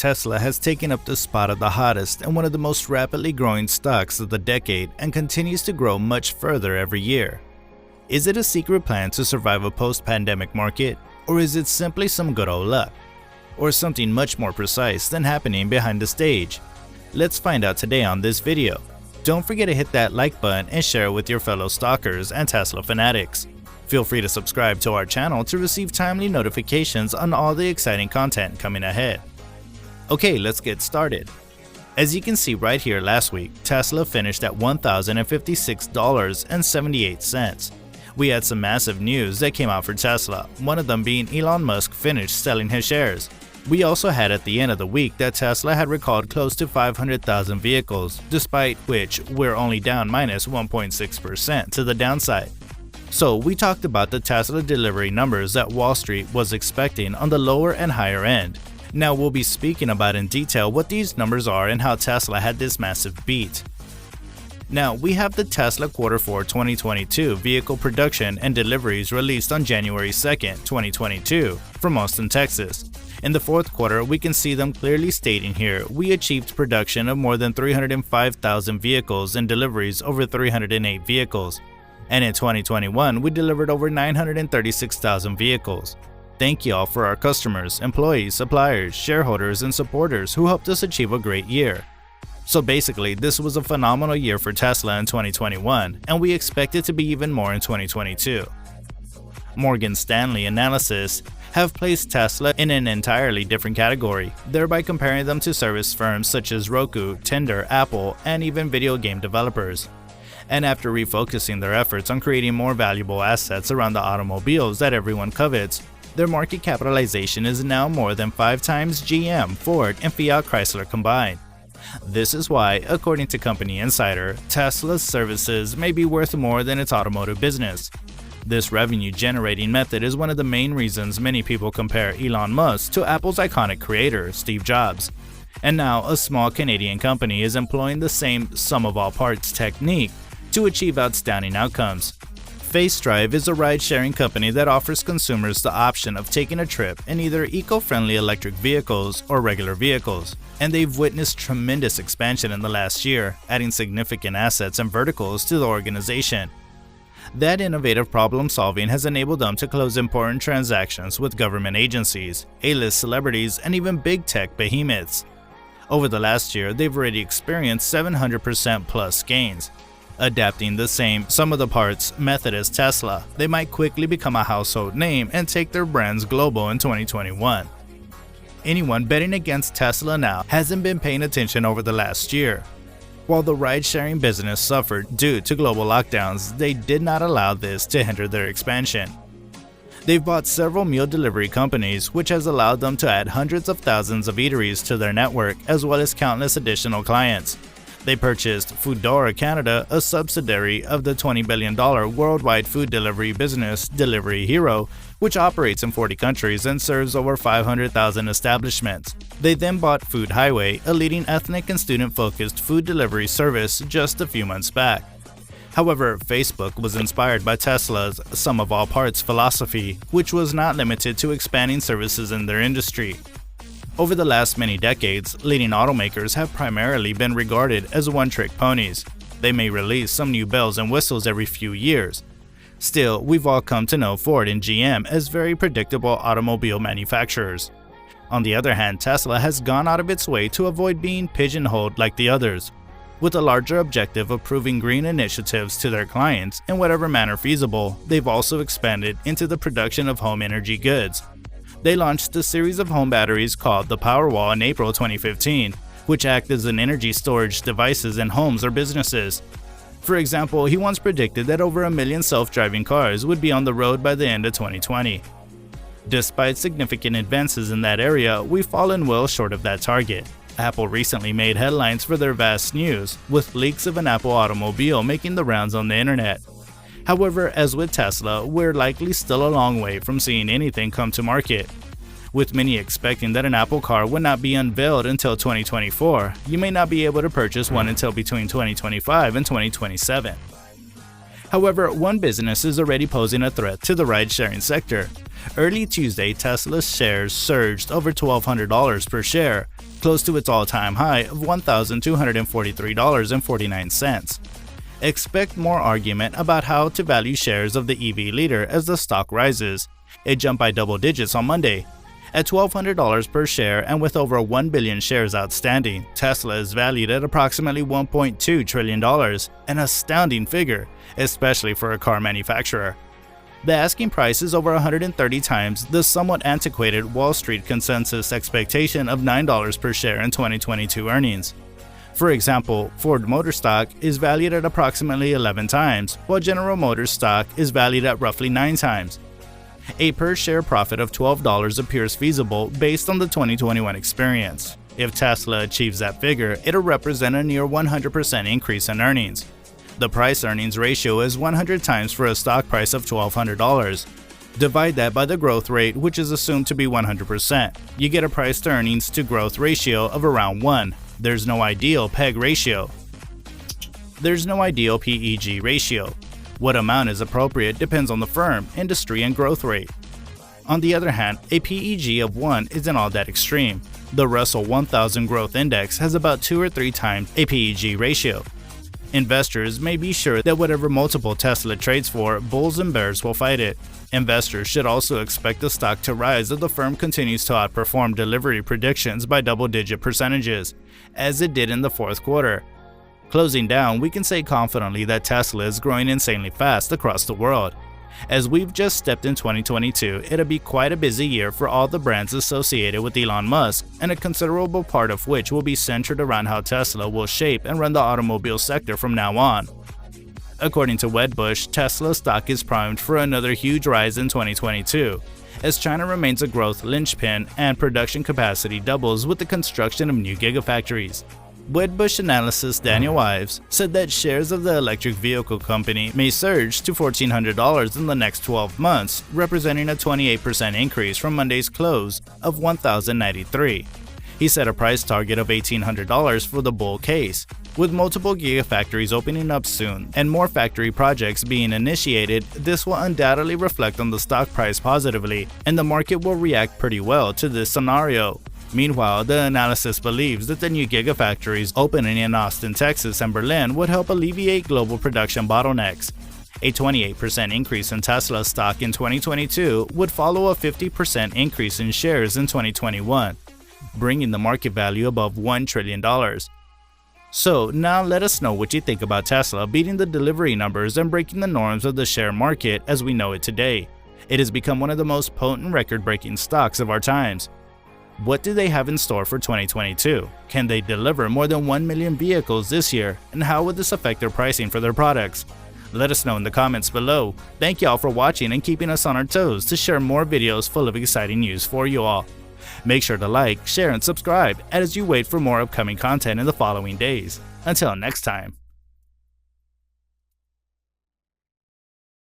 Tesla has taken up the spot of the hottest and one of the most rapidly growing stocks of the decade and continues to grow much further every year. Is it a secret plan to survive a post-pandemic market, or is it simply some good old luck? Or something much more precise than happening behind the stage? Let's find out today on this video. Don't forget to hit that like button and share it with your fellow stalkers and Tesla fanatics. Feel free to subscribe to our channel to receive timely notifications on all the exciting content coming ahead. Okay, let's get started. As you can see right here, last week, Tesla finished at $1,056.78. We had some massive news that came out for Tesla, one of them being Elon Musk finished selling his shares. We also had at the end of the week that Tesla had recalled close to 500,000 vehicles, despite which we're only down minus 1.6% to the downside. So we talked about the Tesla delivery numbers that Wall Street was expecting on the lower and higher end. Now we'll be speaking about in detail what these numbers are and how Tesla had this massive beat. Now we have the Tesla Q4 2022 vehicle production and deliveries released on January 2nd, 2022 from Austin, Texas. In the fourth quarter, we can see them clearly stating here, we achieved production of more than 305,000 vehicles and deliveries over 308 vehicles. And in 2021, we delivered over 936,000 vehicles. Thank you all for our customers, employees, suppliers, shareholders, and supporters who helped us achieve a great year. So basically, this was a phenomenal year for Tesla in 2021, and we expect it to be even more in 2022. Morgan Stanley analysis have placed Tesla in an entirely different category, thereby comparing them to service firms such as Roku, Tinder, Apple, and even video game developers. And after refocusing their efforts on creating more valuable assets around the automobiles that everyone covets, their market capitalization is now more than 5 times GM, Ford, and Fiat Chrysler combined. This is why, according to Company Insider, Tesla's services may be worth more than its automotive business. This revenue-generating method is one of the main reasons many people compare Elon Musk to Apple's iconic creator, Steve Jobs. And now, a small Canadian company is employing the same sum-of-all-parts technique to achieve outstanding outcomes. FaceDrive is a ride-sharing company that offers consumers the option of taking a trip in either eco-friendly electric vehicles or regular vehicles, and they've witnessed tremendous expansion in the last year, adding significant assets and verticals to the organization. That innovative problem-solving has enabled them to close important transactions with government agencies, A-list celebrities, and even big tech behemoths. Over the last year, they've already experienced 700% plus gains. Adapting the same sum-of-the-parts method as Tesla, they might quickly become a household name and take their brands global in 2021. Anyone betting against Tesla now hasn't been paying attention over the last year. While the ride-sharing business suffered due to global lockdowns, they did not allow this to hinder their expansion. They've bought several meal delivery companies, which has allowed them to add hundreds of thousands of eateries to their network, as well as countless additional clients. They purchased Foodora Canada, a subsidiary of the $20 billion worldwide food delivery business Delivery Hero, which operates in 40 countries and serves over 500,000 establishments. They then bought Food Highway, a leading ethnic and student-focused food delivery service, just a few months back. However, Facebook was inspired by Tesla's sum-of-all-parts philosophy, which was not limited to expanding services in their industry. Over the last many decades, leading automakers have primarily been regarded as one-trick ponies. They may release some new bells and whistles every few years. Still, we've all come to know Ford and GM as very predictable automobile manufacturers. On the other hand, Tesla has gone out of its way to avoid being pigeonholed like the others. With a larger objective of proving green initiatives to their clients in whatever manner feasible, they've also expanded into the production of home energy goods. They launched a series of home batteries called the Powerwall in April 2015, which act as an energy storage devices in homes or businesses. For example, he once predicted that over 1 million self-driving cars would be on the road by the end of 2020. Despite significant advances in that area, we've fallen well short of that target. Apple recently made headlines for their vast news, with leaks of an Apple automobile making the rounds on the internet. However, as with Tesla, we're likely still a long way from seeing anything come to market. With many expecting that an Apple car would not be unveiled until 2024, you may not be able to purchase one until between 2025 and 2027. However, one business is already posing a threat to the ride-sharing sector. Early Tuesday, Tesla's shares surged over $1,200 per share, close to its all-time high of $1,243.49. Expect more argument about how to value shares of the EV leader as the stock rises. It jumped by double digits on Monday. At $1,200 per share and with over 1 billion shares outstanding, Tesla is valued at approximately $1.2 trillion, an astounding figure, especially for a car manufacturer. The asking price is over 130 times the somewhat antiquated Wall Street consensus expectation of $9 per share in 2022 earnings. For example, Ford Motor stock is valued at approximately 11 times, while General Motors stock is valued at roughly 9 times. A per-share profit of $12 appears feasible based on the 2021 experience. If Tesla achieves that figure, it'll represent a near 100% increase in earnings. The price-earnings ratio is 100 times for a stock price of $1,200. Divide that by the growth rate, which is assumed to be 100%. You get a price-to-earnings to growth ratio of around 1. There's no ideal PEG ratio. There's no ideal PEG ratio. What amount is appropriate depends on the firm, industry, and growth rate. On the other hand, a PEG of 1 isn't all that extreme. The Russell 1000 Growth Index has about 2 or 3 times a PEG ratio. Investors may be sure that whatever multiple Tesla trades for, bulls and bears will fight it. Investors should also expect the stock to rise if the firm continues to outperform delivery predictions by double-digit percentages, as it did in the fourth quarter. Closing down, we can say confidently that Tesla is growing insanely fast across the world. As we've just stepped in 2022, it'll be quite a busy year for all the brands associated with Elon Musk, and a considerable part of which will be centered around how Tesla will shape and run the automobile sector from now on. According to Wedbush, Tesla stock is primed for another huge rise in 2022, as China remains a growth linchpin and production capacity doubles with the construction of new gigafactories. Wedbush analyst Daniel Ives said that shares of the electric vehicle company may surge to $1,400 in the next 12 months, representing a 28% increase from Monday's close of $1,093. He set a price target of $1,800 for the bull case. With multiple gigafactories opening up soon and more factory projects being initiated, this will undoubtedly reflect on the stock price positively, and the market will react pretty well to this scenario. Meanwhile, the analysis believes that the new gigafactories opening in Austin, Texas and Berlin would help alleviate global production bottlenecks. A 28% increase in Tesla stock in 2022 would follow a 50% increase in shares in 2021, bringing the market value above $1 trillion. So now let us know what you think about Tesla beating the delivery numbers and breaking the norms of the share market as we know it today. It has become one of the most potent record-breaking stocks of our times. What do they have in store for 2022? Can they deliver more than 1 million vehicles this year, and how would this affect their pricing for their products? Let us know in the comments below. Thank y'all for watching and keeping us on our toes to share more videos full of exciting news for you all. Make sure to like, share, and subscribe as you wait for more upcoming content in the following days. Until next time.